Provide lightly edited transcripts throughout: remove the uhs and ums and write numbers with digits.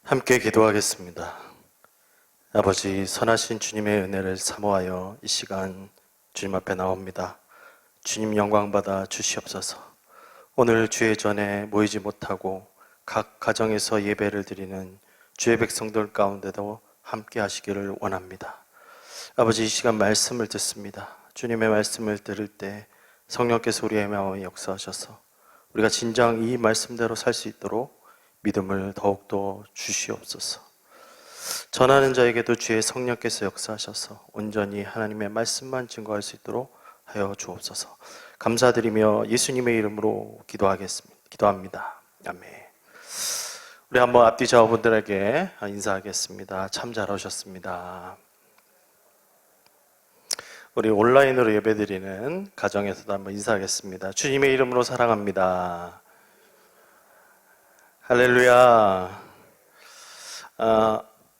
함께 기도하겠습니다. 아버지, 선하신 주님의 은혜를 사모하여 이 시간 주님 앞에 나옵니다. 주님 영광 받아 주시옵소서. 오늘 주의 전에 모이지 못하고 각 가정에서 예배를 드리는 주의 백성들 가운데도 함께 하시기를 원합니다. 아버지, 이 시간 말씀을 듣습니다. 주님의 말씀을 들을 때 성령께서 우리의 마음에 역사하셔서 우리가 진정 이 말씀대로 살 수 있도록 믿음을 더욱더 주시옵소서. 전하는 자에게도 주의 성령께서 역사하셔서 온전히 하나님의 말씀만 증거할 수 있도록 하여 주옵소서. 감사드리며 예수님의 이름으로 기도합니다. 아멘. 우리 한번 앞뒤 좌우분들에게 인사하겠습니다. 참 잘 오셨습니다. 우리 온라인으로 예배드리는 가정에서도 한번 인사하겠습니다. 주님의 이름으로 사랑합니다. 할렐루야.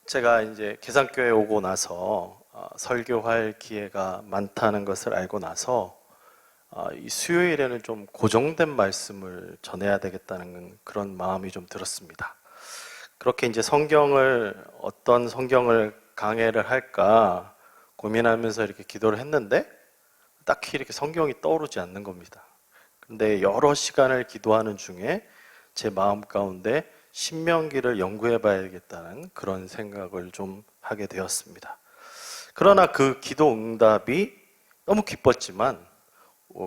제가 이제 계산교회 오고 나서 설교할 기회가 많다는 것을 알고 나서 이 수요일에는 좀 고정된 말씀을 전해야 되겠다는 그런 마음이 좀 들었습니다. 그렇게 이제 어떤 성경을 강해를 할까 고민하면서 이렇게 기도를 했는데 딱히 이렇게 성경이 떠오르지 않는 겁니다. 근데 여러 시간을 기도하는 중에 제 마음 가운데 신명기를 연구해 봐야겠다는 그런 생각을 좀 하게 되었습니다. 그러나 그 기도 응답이 너무 기뻤지만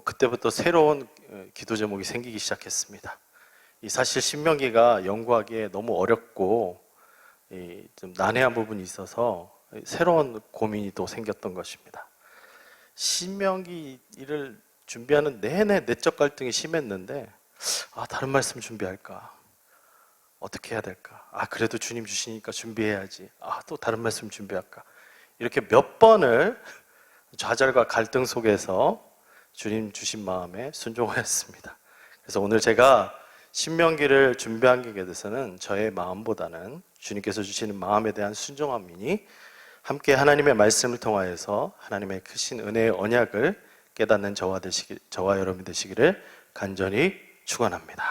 그때부터 새로운 기도 제목이 생기기 시작했습니다. 사실 신명기가 연구하기에 너무 어렵고 좀 난해한 부분이 있어서 새로운 고민이 또 생겼던 것입니다. 신명기를 준비하는 내내 내적 갈등이 심했는데 다른 말씀 준비할까? 어떻게 해야 될까? 그래도 주님 주시니까 준비해야지. 또 다른 말씀 준비할까? 이렇게 몇 번을 좌절과 갈등 속에서 주님 주신 마음에 순종하였습니다. 그래서 오늘 제가 신명기를 준비한 게 대해서는 저의 마음보다는 주님께서 주시는 마음에 대한 순종함이니 함께 하나님의 말씀을 통하여서 하나님의 크신 은혜의 언약을 깨닫는 저와 여러분 되시기를 간절히 축원합니다.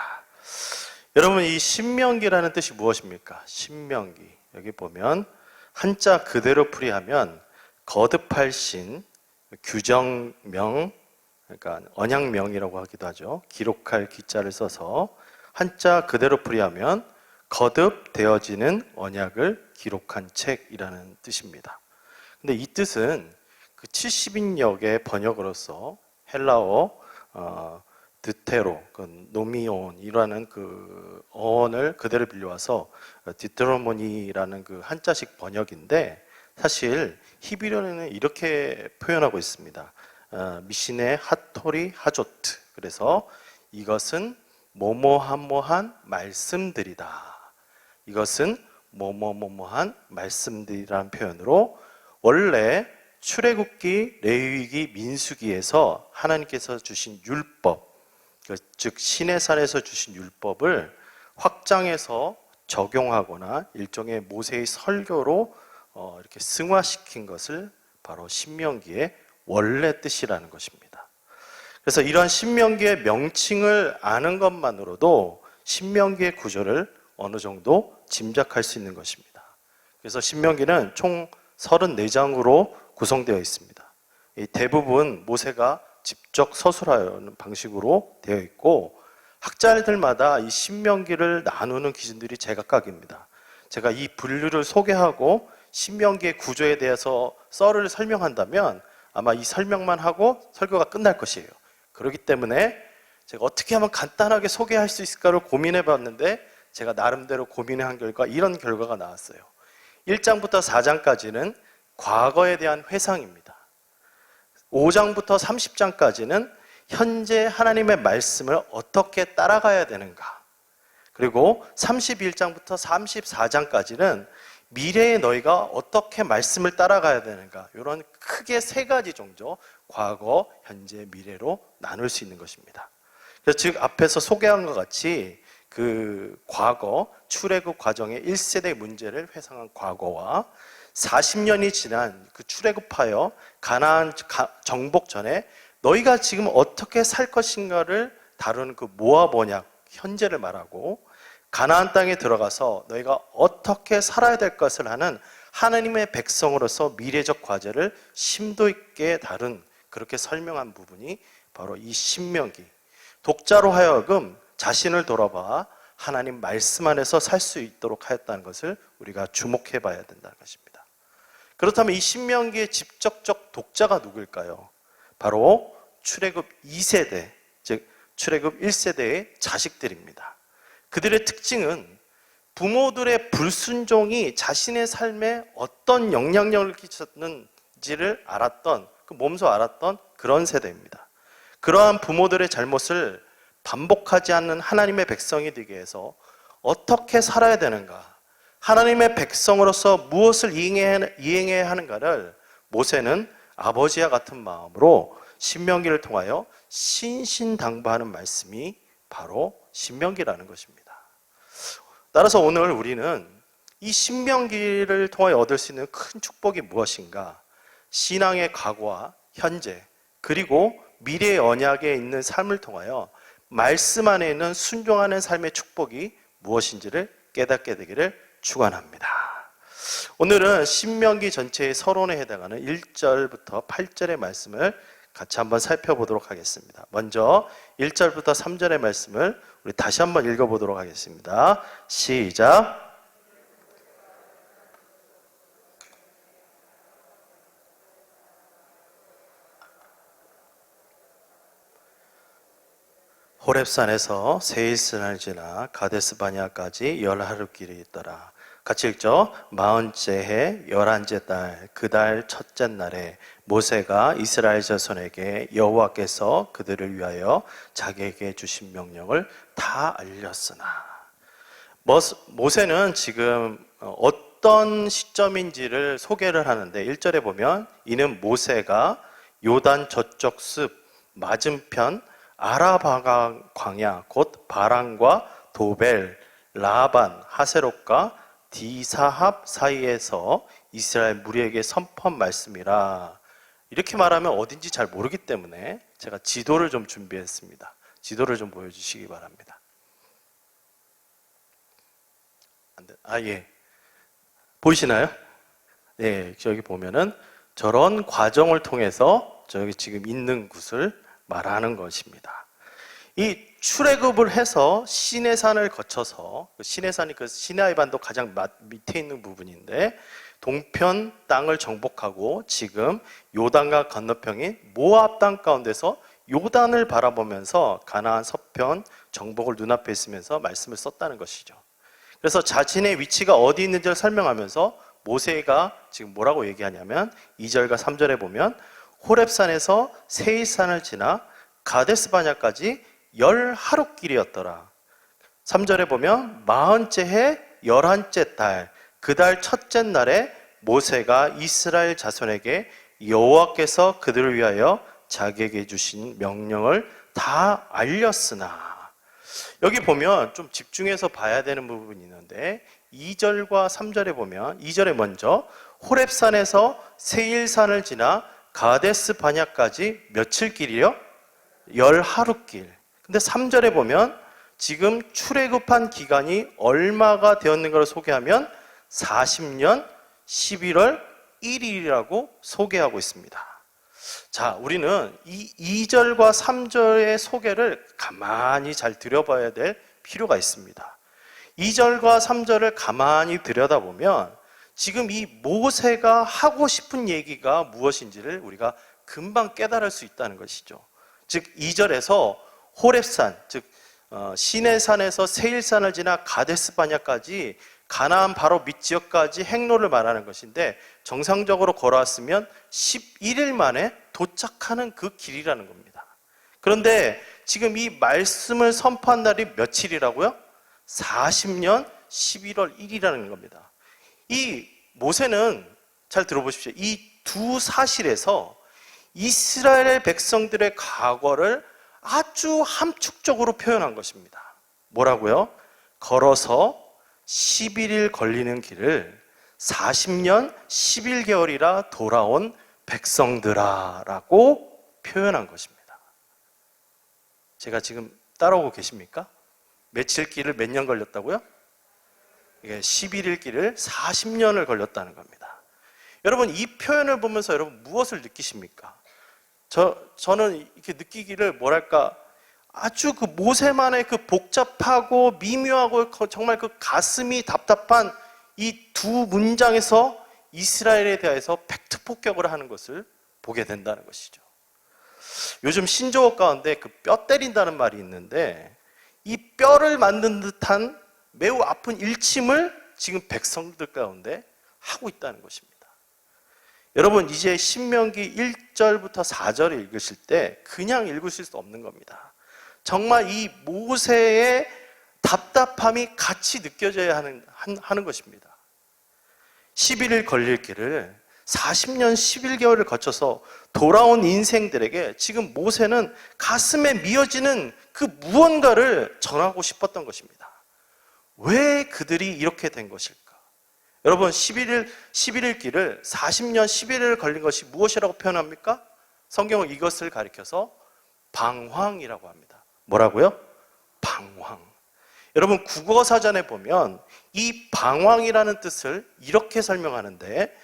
여러분, 이 신명기라는 뜻이 무엇입니까? 신명기, 여기 보면 한자 그대로 풀이하면 거듭할 신, 규정명, 그러니까 언약명이라고 하기도 하죠. 기록할 기자를 써서 한자 그대로 풀이하면 거듭되어지는 언약을 기록한 책이라는 뜻입니다. 근데 이 뜻은 그 70인역의 번역으로서 헬라어 드테로, 노미온이라는 그 어원을 그대로 빌려와서 디트로모니라는 그 한자식 번역인데, 사실 히브리어는 이렇게 표현하고 있습니다. 미신의 하토리 하조트. 그래서 이것은 뭐뭐한 말씀들이다. 이것은 뭐뭐한 말씀들이라는 표현으로 원래 출애굽기, 레위기, 민수기에서 하나님께서 주신 율법, 즉 시내산에서 주신 율법을 확장해서 적용하거나 일종의 모세의 설교로 이렇게 승화시킨 것을 바로 신명기의 원래 뜻이라는 것입니다. 그래서 이러한 신명기의 명칭을 아는 것만으로도 신명기의 구조를 어느 정도 짐작할 수 있는 것입니다. 그래서 신명기는 총 34장으로 구성되어 있습니다. 대부분 모세가 직접 서술하는 방식으로 되어 있고, 학자들마다 이 신명기를 나누는 기준들이 제각각입니다. 제가 이 분류를 소개하고 신명기의 구조에 대해서 썰을 설명한다면 아마 이 설명만 하고 설교가 끝날 것이에요. 그렇기 때문에 제가 어떻게 하면 간단하게 소개할 수 있을까를 고민해 봤는데, 제가 나름대로 고민한 결과 이런 결과가 나왔어요. 1장부터 4장까지는 과거에 대한 회상입니다. 5장부터 30장까지는 현재 하나님의 말씀을 어떻게 따라가야 되는가, 그리고 31장부터 34장까지는 미래의 너희가 어떻게 말씀을 따라가야 되는가, 이런 크게 세 가지 정도 과거, 현재, 미래로 나눌 수 있는 것입니다. 그래서 즉 앞에서 소개한 것 같이 그 과거, 출애굽 과정의 1세대 문제를 회상한 과거와 40년이 지난 그 출애굽하여 가나안 정복 전에 너희가 지금 어떻게 살 것인가를 다루는 그 모압 언약, 현재를 말하고, 가나안 땅에 들어가서 너희가 어떻게 살아야 될 것을 하는 하나님의 백성으로서 미래적 과제를 심도 있게 다룬, 그렇게 설명한 부분이 바로 이 신명기. 독자로 하여금 자신을 돌아봐 하나님 말씀 안에서 살 수 있도록 하였다는 것을 우리가 주목해 봐야 된다는 것입니다. 그렇다면 이 신명기의 직접적 독자가 누구일까요? 바로 출애굽 2세대, 즉 출애굽 1세대의 자식들입니다. 그들의 특징은 부모들의 불순종이 자신의 삶에 어떤 영향력을 끼쳤는지를 알았던, 그 몸소 알았던 그런 세대입니다. 그러한 부모들의 잘못을 반복하지 않는 하나님의 백성이 되기 위해서 어떻게 살아야 되는가, 하나님의 백성으로서 무엇을 이행해야 하는가를 모세는 아버지와 같은 마음으로 신명기를 통하여 신신당부하는 말씀이 바로 신명기라는 것입니다. 따라서 오늘 우리는 이 신명기를 통하여 얻을 수 있는 큰 축복이 무엇인가, 신앙의 과거와 현재 그리고 미래의 언약에 있는 삶을 통하여 말씀 안에 있는 순종하는 삶의 축복이 무엇인지를 깨닫게 되기를 축원합니다. 오늘은 신명기 전체의 서론에 해당하는 1절부터 8절의 말씀을 같이 한번 살펴보도록 하겠습니다. 먼저 1절부터 3절의 말씀을 우리 다시 한번 읽어보도록 하겠습니다. 시작. 호렙산에서 세일산을 지나 가데스 바네아까지 10하루길이 있더라. 같이 읽죠. 40째 해 11째 달 그 달 첫째 날에 모세가 이스라엘 자손에게 여호와께서 그들을 위하여 자기에게 주신 명령을 다 알렸으나. 모세는 지금 어떤 시점인지를 소개를 하는데 1절에 보면 이는 모세가 요단 저쪽 숲 맞은편 아라바 광야 곧 바란과 도벨, 라반, 하세롯과 디사합 사이에서 이스라엘 무리에게 선포한 말씀이라. 이렇게 말하면 어딘지 잘 모르기 때문에 제가 지도를 좀 준비했습니다. 지도를 좀 보여주시기 바랍니다. 예. 보이시나요? 네, 저기 보면은 저런 과정을 통해서 저기 지금 있는 곳을 말하는 것입니다. 이 출애굽을 해서 시내산을 거쳐서, 시내산이 그 시나이 반도 가장 밑에 있는 부분인데 동편 땅을 정복하고 지금 요단강 건너편인 모압 땅 가운데서 요단을 바라보면서 가나안 서편 정복을 눈앞에 있으면서 말씀을 썼다는 것이죠. 그래서 자신의 위치가 어디 있는지를 설명하면서 모세가 지금 뭐라고 얘기하냐면 2절과 3절에 보면 호렙산에서 세일산을 지나 가데스 바냐까지 10하루길이었더라. 3절에 보면 40째 해 11째 달 그 달 첫째 날에 모세가 이스라엘 자손에게 여호와께서 그들을 위하여 자기에게 주신 명령을 다 알렸으나. 여기 보면 좀 집중해서 봐야 되는 부분이 있는데 2절과 3절에 보면 2절에 먼저 호렙산에서 세일산을 지나 가데스 바냐까지 며칠 길이요? 10하루길. 근데 3절에 보면 지금 출애굽한 기간이 얼마가 되었는가를 소개하면 40년 11월 1일이라고 소개하고 있습니다. 자, 우리는 이 2절과 3절의 소개를 가만히 잘 들여봐야 될 필요가 있습니다. 2절과 3절을 가만히 들여다보면 지금 이 모세가 하고 싶은 얘기가 무엇인지를 우리가 금방 깨달을 수 있다는 것이죠. 즉 2절에서 호렙산, 즉 시내산에서 세일산을 지나 가데스 바냐까지 가나안 바로 밑 지역까지 행로를 말하는 것인데 정상적으로 걸어왔으면 11일 만에 도착하는 그 길이라는 겁니다. 그런데 지금 이 말씀을 선포한 날이 며칠이라고요? 40년 11월 1일이라는 겁니다. 이 모세는 잘 들어보십시오. 이 두 사실에서 이스라엘 백성들의 과거를 아주 함축적으로 표현한 것입니다. 뭐라고요? 걸어서 11일 걸리는 길을 40년 11개월이라 돌아온 백성들아 라고 표현한 것입니다. 제가 지금 따라오고 계십니까? 며칠 길을 몇 년 걸렸다고요? 이게 11일 길을 40년을 걸렸다는 겁니다. 여러분, 이 표현을 보면서 여러분 무엇을 느끼십니까? 저는 이렇게 느끼기를 뭐랄까, 아주 그 모세만의 그 복잡하고 미묘하고 정말 그 가슴이 답답한 이 두 문장에서 이스라엘에 대해서 팩트 폭격을 하는 것을 보게 된다는 것이죠. 요즘 신조어 가운데 그 뼈 때린다는 말이 있는데, 이 뼈를 만든 듯한 매우 아픈 일침을 지금 백성들 가운데 하고 있다는 것입니다. 여러분, 이제 신명기 1절부터 4절을 읽으실 때 그냥 읽으실 수 없는 겁니다. 정말 이 모세의 답답함이 같이 느껴져야 하는 것입니다. 11일 걸릴 길을 40년 11개월을 거쳐서 돌아온 인생들에게 지금 모세는 가슴에 미어지는 그 무언가를 전하고 싶었던 것입니다. 왜 그들이 이렇게 된 것일까? 여러분, 11일 길을 40년 11일을 걸린 것이 무엇이라고 표현합니까? 성경은 이것을 가리켜서 방황이라고 합니다. 뭐라고요? 방황. 여러분, 국어사전에 보면 이 방황이라는 뜻을 이렇게 설명하는데,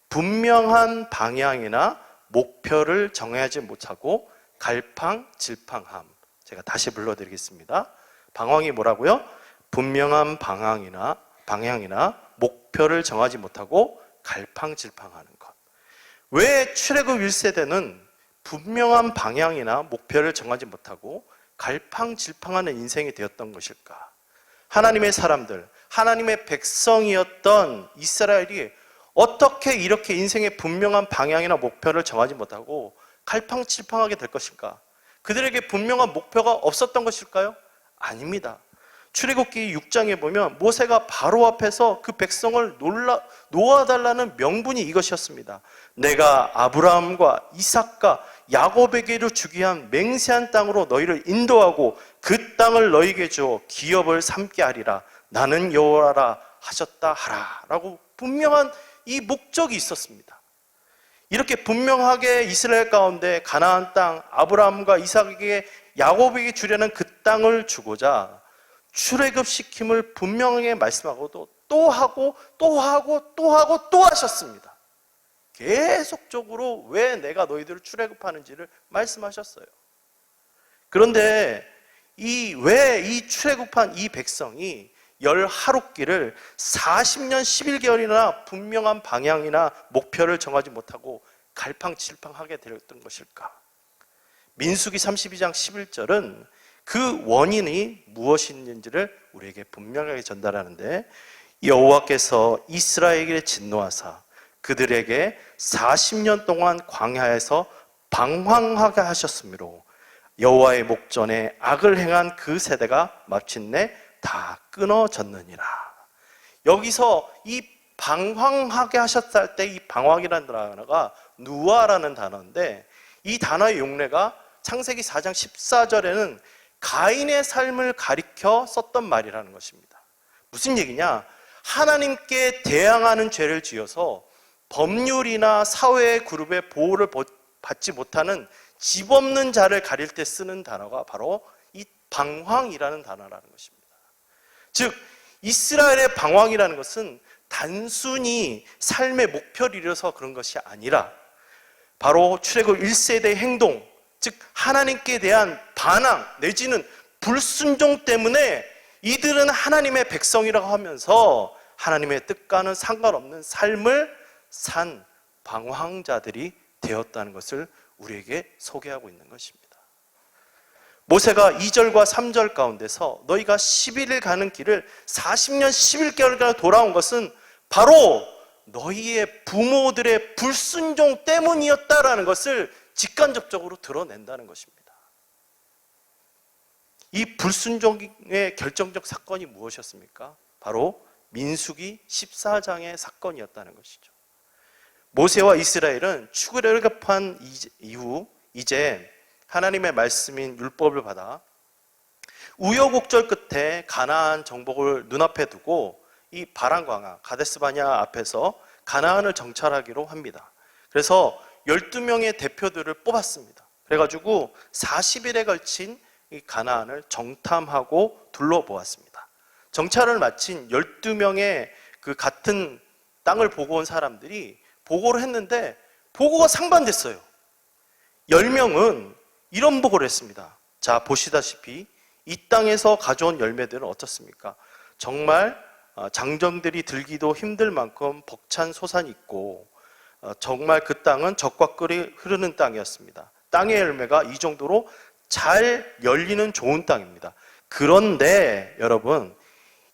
분명한 방향이나 목표를 정하지 못하고 갈팡질팡함. 제가 다시 불러드리겠습니다. 방황이 뭐라고요? 분명한 방향이나 목표를 정하지 못하고 갈팡질팡하는 것. 왜 출애굽 1세대는 분명한 방향이나 목표를 정하지 못하고 갈팡질팡하는 인생이 되었던 것일까? 하나님의 사람들, 하나님의 백성이었던 이스라엘이 어떻게 이렇게 인생의 분명한 방향이나 목표를 정하지 못하고 갈팡질팡하게 될 것일까? 그들에게 분명한 목표가 없었던 것일까요? 아닙니다. 출애굽기 6장에 보면 모세가 바로 앞에서 그 백성을 놓아달라는 명분이 이것이었습니다. 내가 아브라함과 이삭과 야곱에게로 주게 한 맹세한 땅으로 너희를 인도하고 그 땅을 너희에게 주어 기업을 삼게 하리라. 나는 여호와라 하셨다 하라. 라고 분명한 이 목적이 있었습니다. 이렇게 분명하게 이스라엘 가운데 가나안 땅, 아브라함과 이삭에게 야곱에게 주려는 그 땅을 주고자 출애굽시킴을 분명하게 말씀하고도 또 하고 또 하셨습니다. 계속적으로 왜 내가 너희들을 출애굽하는지를 말씀하셨어요. 그런데 왜 이 출애굽한 이 백성이 열 하루길을 40년 11개월이나 분명한 방향이나 목표를 정하지 못하고 갈팡질팡하게 되었던 것일까? 민수기 32장 11절은 그 원인이 무엇인지를 우리에게 분명하게 전달하는데, 여호와께서 이스라엘에게 진노하사 그들에게 40년 동안 광야에서 방황하게 하셨으므로 여호와의 목전에 악을 행한 그 세대가 마침내 다 끊어졌느니라. 여기서 이 방황하게 하셨을 때 이 방황이라는 단어가 누아라는 단어인데, 이 단어의 용례가 창세기 4장 14절에는 가인의 삶을 가리켜 썼던 말이라는 것입니다. 무슨 얘기냐? 하나님께 대항하는 죄를 지어서 법률이나 사회의 그룹의 보호를 받지 못하는 집 없는 자를 가릴 때 쓰는 단어가 바로 이 방황이라는 단어라는 것입니다. 즉, 이스라엘의 방황이라는 것은 단순히 삶의 목표를 이뤄서 그런 것이 아니라 바로 출애굽 1세대의 행동, 즉 하나님께 대한 반항 내지는 불순종 때문에 이들은 하나님의 백성이라고 하면서 하나님의 뜻과는 상관없는 삶을 산 방황자들이 되었다는 것을 우리에게 소개하고 있는 것입니다. 모세가 2절과 3절 가운데서 너희가 11일 가는 길을 40년 11개월간 돌아온 것은 바로 너희의 부모들의 불순종 때문이었다라는 것을 직간접적으로 드러낸다는 것입니다. 이 불순종의 결정적 사건이 무엇이었습니까? 바로 민수기 14장의 사건이었다는 것이죠. 모세와 이스라엘은 출애굽한 이후 이제 하나님의 말씀인 율법을 받아 우여곡절 끝에 가나안 정복을 눈앞에 두고 이 바란광야 가데스바냐 앞에서 가나안을 정찰하기로 합니다. 그래서 12명의 대표들을 뽑았습니다. 그래가지고 40일에 걸친 이 가나안을 정탐하고 둘러보았습니다. 정찰을 마친 12명의 그 같은 땅을 보고 온 사람들이 보고를 했는데 보고가 상반됐어요. 10명은 이런 보고를 했습니다. 자, 보시다시피 이 땅에서 가져온 열매들은 어떻습니까? 정말 장정들이 들기도 힘들 만큼 벅찬 소산이 있고 정말 그 땅은 적과 꿀이 흐르는 땅이었습니다. 땅의 열매가 이 정도로 잘 열리는 좋은 땅입니다. 그런데 여러분,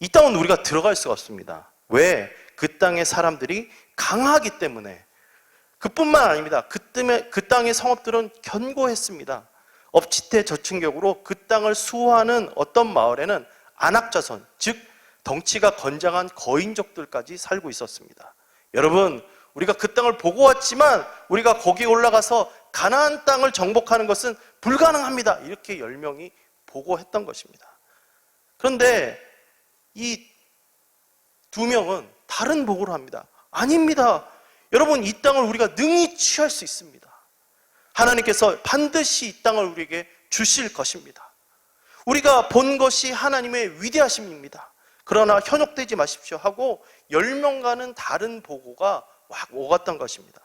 이 땅은 우리가 들어갈 수가 없습니다. 왜? 그 땅의 사람들이 강하기 때문에. 그뿐만 아닙니다. 그 땅의 성읍들은 견고했습니다. 업지태 저층격으로 그 땅을 수호하는 어떤 마을에는 안악자손, 즉 덩치가 건장한 거인족들까지 살고 있었습니다. 여러분, 우리가 그 땅을 보고 왔지만 우리가 거기에 올라가서 가나안 땅을 정복하는 것은 불가능합니다. 이렇게 10명이 보고했던 것입니다. 그런데 이 2명은 다른 보고를 합니다. 아닙니다. 여러분, 이 땅을 우리가 능히 취할 수 있습니다. 하나님께서 반드시 이 땅을 우리에게 주실 것입니다. 우리가 본 것이 하나님의 위대하심입니다. 그러나 현혹되지 마십시오 하고 10명과는 다른 보고가 막 오갔던 것입니다.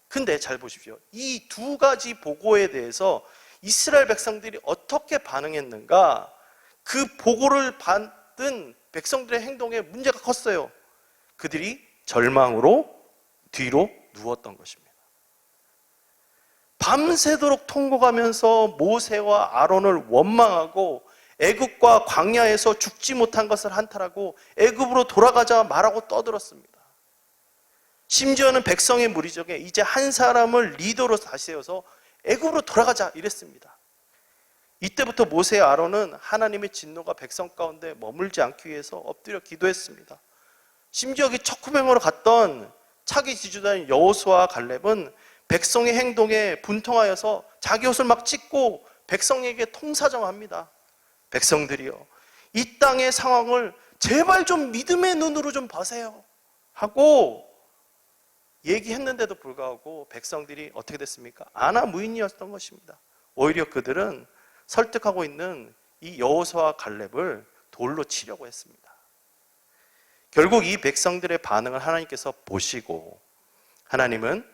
근데 잘 보십시오. 이 두 가지 보고에 대해서 이스라엘 백성들이 어떻게 반응했는가? 그 보고를 받은 백성들의 행동에 문제가 컸어요. 그들이 절망으로 뒤로 누웠던 것입니다. 밤새도록 통곡하면서 모세와 아론을 원망하고 애굽과 광야에서 죽지 못한 것을 한탄하고 애굽으로 돌아가자 말하고 떠들었습니다. 심지어는 백성의 무리중에 이제 한 사람을 리더로 다시 세워서 애굽으로 돌아가자 이랬습니다. 이때부터 모세와 아론은 하나님의 진노가 백성 가운데 머물지 않기 위해서 엎드려 기도했습니다. 심지어 그 척후병으로 갔던 차기 지주단 여호수아와 갈렙은 백성의 행동에 분통하여서 자기 옷을 막 찢고 백성에게 통사정합니다. 백성들이요, 이 땅의 상황을 제발 좀 믿음의 눈으로 좀 보세요 하고 얘기했는데도 불구하고 백성들이 어떻게 됐습니까? 안하무인이었던 것입니다. 오히려 그들은 설득하고 있는 이 여호수아와 갈렙을 돌로 치려고 했습니다. 결국 이 백성들의 반응을 하나님께서 보시고 하나님은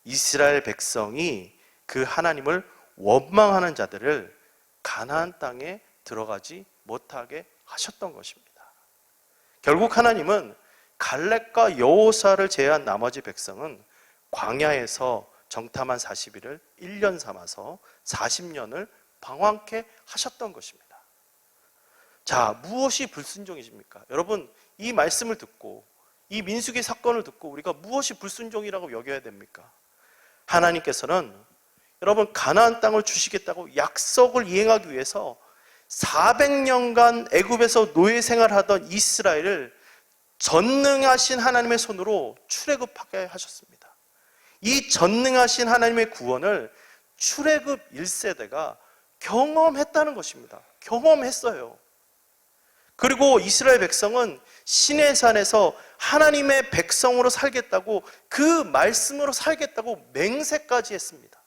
이스라엘 백성이 그 하나님을 원망하는 자들을 가나안 땅에 들어가지 못하게 하셨던 것입니다. 결국 하나님은 갈렙과 여호수아를 제외한 나머지 백성은 광야에서 정탐한 40일을 1년 삼아서 40년을 방황케 하셨던 것입니다. 자, 무엇이 불순종이십니까? 여러분, 이 말씀을 듣고 이 민수기 사건을 듣고 우리가 무엇이 불순종이라고 여겨야 됩니까? 하나님께서는 여러분 가나안 땅을 주시겠다고 약속을 이행하기 위해서 400년간 애굽에서 노예 생활하던 이스라엘을 전능하신 하나님의 손으로 출애굽하게 하셨습니다. 이 전능하신 하나님의 구원을 출애굽 1세대가 경험했다는 것입니다. 경험했어요. 그리고 이스라엘 백성은 시내산에서 하나님의 백성으로 살겠다고, 그 말씀으로 살겠다고 맹세까지 했습니다.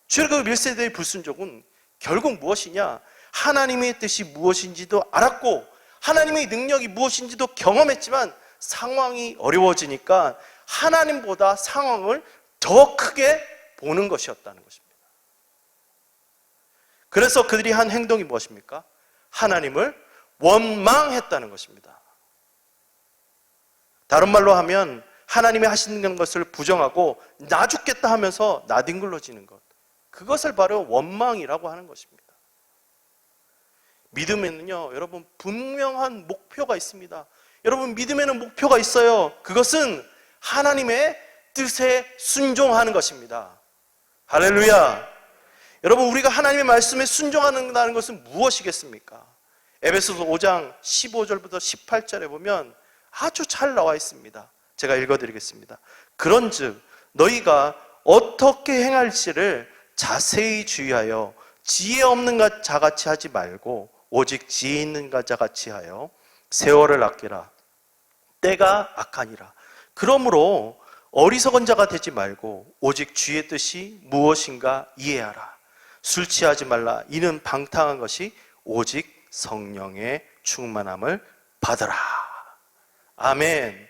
출애굽 1세대의 불순종은 결국 무엇이냐? 하나님의 뜻이 무엇인지도 알았고 하나님의 능력이 무엇인지도 경험했지만 상황이 어려워지니까 하나님보다 상황을 더 크게 보는 것이었다는 것입니다. 그래서 그들이 한 행동이 무엇입니까? 하나님을 원망했다는 것입니다. 다른 말로 하면 하나님이 하시는 것을 부정하고 나 죽겠다 하면서 나뒹굴러지는 것, 그것을 바로 원망이라고 하는 것입니다. 믿음에는요, 여러분, 분명한 목표가 있습니다. 여러분, 믿음에는 목표가 있어요. 그것은 하나님의 뜻에 순종하는 것입니다. 할렐루야. 여러분, 우리가 하나님의 말씀에 순종하는 것은 무엇이겠습니까? 에베소서 5장 15절부터 18절에 보면 아주 잘 나와 있습니다. 제가 읽어드리겠습니다. 그런즉 너희가 어떻게 행할지를 자세히 주의하여 지혜 없는 자같이 하지 말고 오직 지혜 있는 자같이 하여 세월을 아끼라. 때가 악하니라. 그러므로 어리석은 자가 되지 말고 오직 주의 뜻이 무엇인가 이해하라. 술 취하지 말라. 이는 방탕한 것이 오직 성령의 충만함을 받으라. 아멘.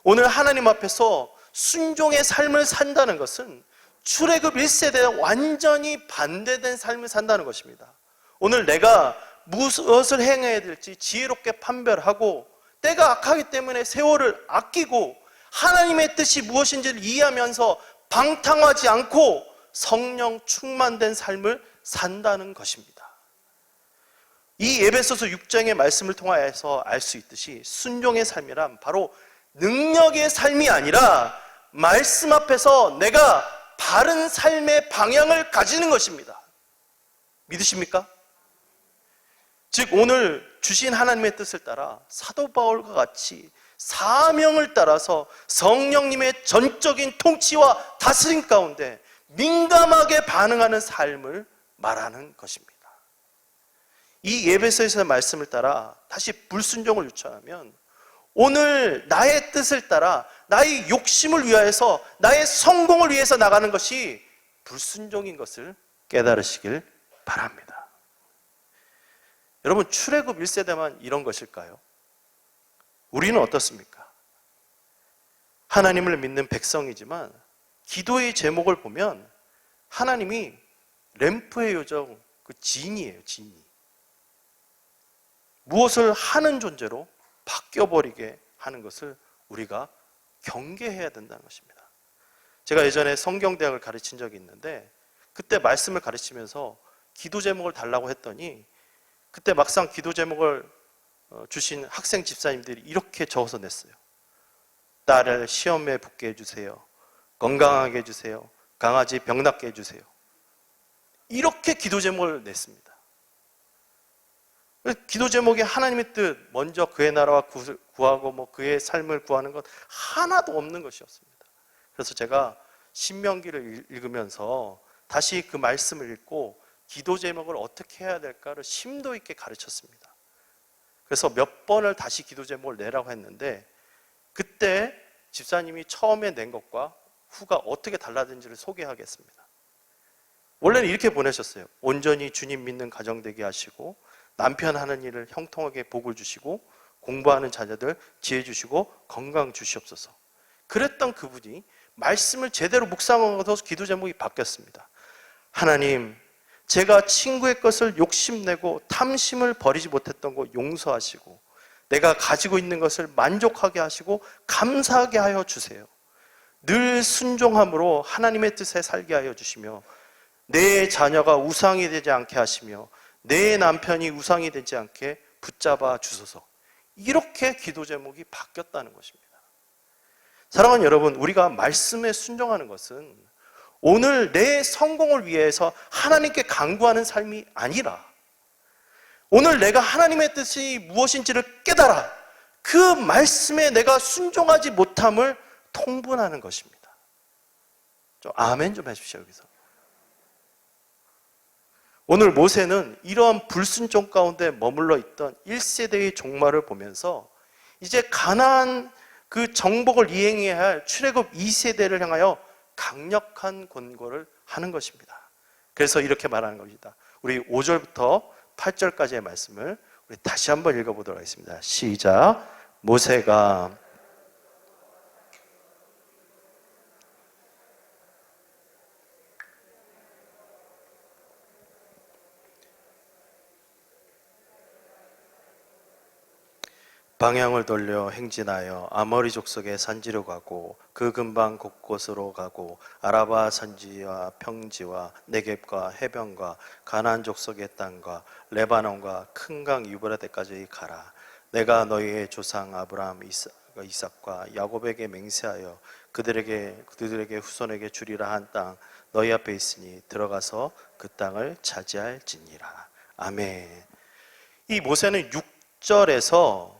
오늘 하나님 앞에서 순종의 삶을 산다는 것은 출애굽 1세대와 완전히 반대된 삶을 산다는 것입니다. 오늘 내가 무엇을 행해야 될지 지혜롭게 판별하고, 때가 악하기 때문에 세월을 아끼고 하나님의 뜻이 무엇인지를 이해하면서 방탕하지 않고 성령 충만된 삶을 산다는 것입니다. 이 에베소서 6장의 말씀을 통하여서 알 수 있듯이 순종의 삶이란 바로 능력의 삶이 아니라 말씀 앞에서 내가 바른 삶의 방향을 가지는 것입니다. 믿으십니까? 즉 오늘 주신 하나님의 뜻을 따라 사도 바울과 같이 사명을 따라서 성령님의 전적인 통치와 다스림 가운데 민감하게 반응하는 삶을 말하는 것입니다. 이 에베소서의 말씀을 따라 다시 불순종을 유추하면 오늘 나의 뜻을 따라 나의 욕심을 위하여서 나의 성공을 위해서 나가는 것이 불순종인 것을 깨달으시길 바랍니다. 여러분, 출애굽 1세대만 이런 것일까요? 우리는 어떻습니까? 하나님을 믿는 백성이지만 기도의 제목을 보면 하나님이 램프의 요정, 그 진이에요, 진이. 무엇을 하는 존재로 바뀌어버리게 하는 것을 우리가 경계해야 된다는 것입니다. 제가 예전에 성경대학을 가르친 적이 있는데 그때 말씀을 가르치면서 기도 제목을 달라고 했더니 그때 막상 기도 제목을 주신 학생 집사님들이 이렇게 적어서 냈어요. 딸을 시험에 붙게 해주세요. 건강하게 해주세요. 강아지 병 낫게 해주세요. 이렇게 기도 제목을 냈습니다. 기도 제목에 하나님의 뜻, 먼저 그의 나라와 구하고 그의 삶을 구하는 것 하나도 없는 것이었습니다. 그래서 제가 신명기를 읽으면서 다시 그 말씀을 읽고 기도 제목을 어떻게 해야 될까를 심도 있게 가르쳤습니다. 그래서 몇 번을 다시 기도 제목을 내라고 했는데 그때 집사님이 처음에 낸 것과 후가 어떻게 달라진지를 소개하겠습니다. 원래는 이렇게 보내셨어요. 온전히 주님 믿는 가정 되게 하시고 남편 하는 일을 형통하게 복을 주시고 공부하는 자녀들 지혜 주시고 건강 주시옵소서. 그랬던 그분이 말씀을 제대로 묵상하면서 기도 제목이 바뀌었습니다. 하나님, 제가 친구의 것을 욕심내고 탐심을 버리지 못했던 거 용서하시고 내가 가지고 있는 것을 만족하게 하시고 감사하게 하여 주세요. 늘 순종함으로 하나님의 뜻에 살게 하여 주시며 내 자녀가 우상이 되지 않게 하시며 내 남편이 우상이 되지 않게 붙잡아 주소서. 이렇게 기도 제목이 바뀌었다는 것입니다. 사랑하는 여러분, 우리가 말씀에 순종하는 것은 오늘 내 성공을 위해서 하나님께 간구하는 삶이 아니라 오늘 내가 하나님의 뜻이 무엇인지를 깨달아 그 말씀에 내가 순종하지 못함을 통분하는 것입니다. 좀 아멘 좀 해주십시오. 여기서 오늘 모세는 이러한 불순종 가운데 머물러 있던 1세대의 종말을 보면서 이제 가나안 그 정복을 이행해야 할 출애굽 2세대를 향하여 강력한 권고를 하는 것입니다. 그래서 이렇게 말하는 겁니다. 우리 5절부터 8절까지의 말씀을 우리 다시 한번 읽어보도록 하겠습니다. 시작. 모세가 방향을 돌려 행진하여 아모리 족속의 산지로 가고 그 근방 곳곳으로 가고 아라바 산지와 평지와 네겝과 해변과 가나안 족속의 땅과 레바논과 큰 강 유브라데까지 가라. 내가 너희의 조상 아브라함, 이삭과 야곱에게 맹세하여 그들에게 후손에게 주리라 한 땅 너희 앞에 있으니 들어가서 그 땅을 차지할지니라. 아멘. 이 모세는 6절에서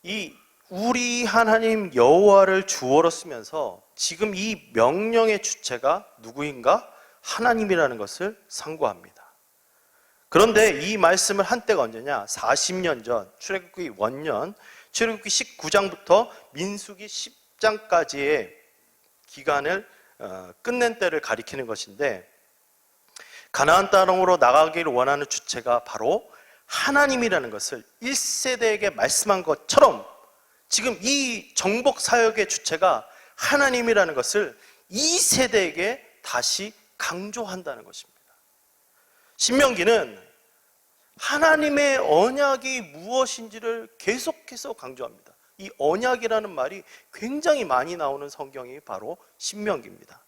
이 우리 하나님 여호와를 주어로 쓰면서 지금 이 명령의 주체가 누구인가? 하나님이라는 것을 상고합니다. 그런데 이 말씀을 한 때가 언제냐? 40년 전 출애굽기 원년 출애굽기 19장부터 민수기 10장까지의 기간을 끝낸 때를 가리키는 것인데 가나안 땅으로 나가기를 원하는 주체가 바로 하나님이라는 것을 1세대에게 말씀한 것처럼 지금 이 정복 사역의 주체가 하나님이라는 것을 2세대에게 다시 강조한다는 것입니다. 신명기는 하나님의 언약이 무엇인지를 계속해서 강조합니다. 이 언약이라는 말이 굉장히 많이 나오는 성경이 바로 신명기입니다.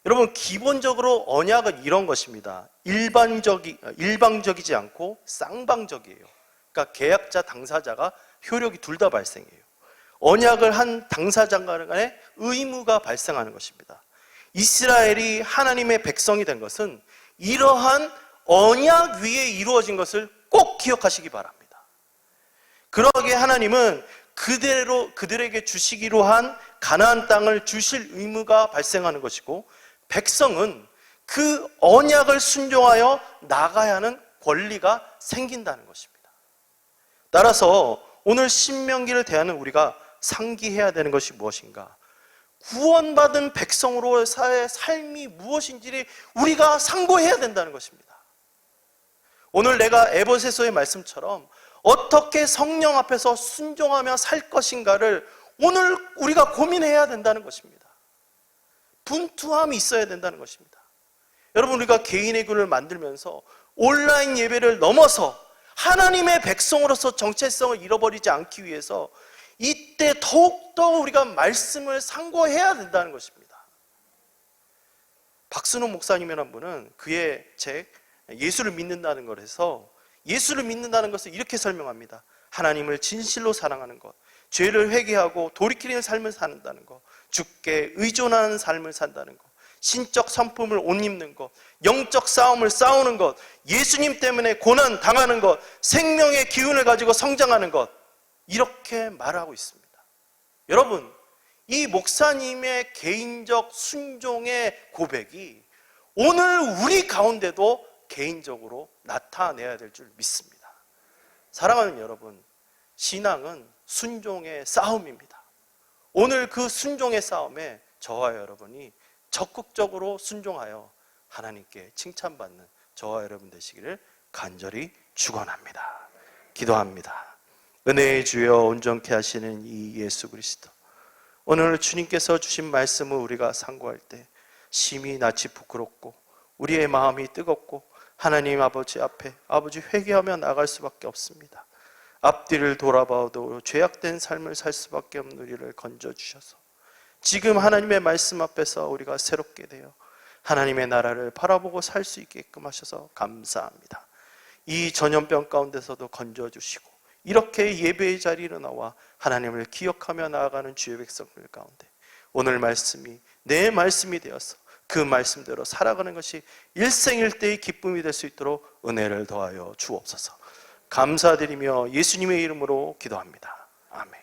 여러분, 기본적으로 언약은 이런 것입니다. 일방적이지 않고 쌍방적이에요. 그러니까 계약자, 당사자가 효력이 둘 다 발생해요. 언약을 한 당사자 간에 의무가 발생하는 것입니다. 이스라엘이 하나님의 백성이 된 것은 이러한 언약 위에 이루어진 것을 꼭 기억하시기 바랍니다. 그러하게 하나님은 그들에게 주시기로 한 가나안 땅을 주실 의무가 발생하는 것이고, 백성은 그 언약을 순종하여 나가야 하는 권리가 생긴다는 것입니다. 따라서 오늘 신명기를 대하는 우리가 상기해야 되는 것이 무엇인가? 구원받은 백성으로서의 삶이 무엇인지를 우리가 상고해야 된다는 것입니다. 오늘 내가 에베소서의 말씀처럼 어떻게 성령 앞에서 순종하며 살 것인가를 오늘 우리가 고민해야 된다는 것입니다. 분투함이 있어야 된다는 것입니다. 여러분, 우리가 개인의 교회를 만들면서 온라인 예배를 넘어서 하나님의 백성으로서 정체성을 잃어버리지 않기 위해서 이때 더욱더 우리가 말씀을 상고해야 된다는 것입니다. 박순호 목사님이라는 분은 그의 책 예수를 믿는다는 것에서 예수를 믿는다는 것을 이렇게 설명합니다. 하나님을 진실로 사랑하는 것, 죄를 회개하고 돌이키는 삶을 산다는 것, 주께 의존하는 삶을 산다는 것, 신적 성품을 옷 입는 것, 영적 싸움을 싸우는 것, 예수님 때문에 고난 당하는 것, 생명의 기운을 가지고 성장하는 것, 이렇게 말하고 있습니다. 여러분, 이 목사님의 개인적 순종의 고백이 오늘 우리 가운데도 개인적으로 나타내야 될 줄 믿습니다. 사랑하는 여러분, 신앙은 순종의 싸움입니다. 오늘 그 순종의 싸움에 저와 여러분이 적극적으로 순종하여 하나님께 칭찬받는 저와 여러분 되시기를 간절히 축원합니다. 기도합니다. 은혜의 주여, 온전케 하시는 이 예수 그리스도, 오늘 주님께서 주신 말씀을 우리가 상고할 때 심히 낯이 부끄럽고 우리의 마음이 뜨겁고 하나님 아버지 앞에 아버지 회개하며 나갈 수밖에 없습니다. 앞뒤를 돌아봐도 죄악된 삶을 살 수밖에 없는 우리를 건져주셔서 지금 하나님의 말씀 앞에서 우리가 새롭게 되어 하나님의 나라를 바라보고 살 수 있게끔 하셔서 감사합니다. 이 전염병 가운데서도 건져주시고 이렇게 예배의 자리로 나와 하나님을 기억하며 나아가는 주의 백성들 가운데 오늘 말씀이 내 말씀이 되어서 그 말씀대로 살아가는 것이 일생일대의 기쁨이 될 수 있도록 은혜를 더하여 주옵소서. 감사드리며 예수님의 이름으로 기도합니다. 아멘.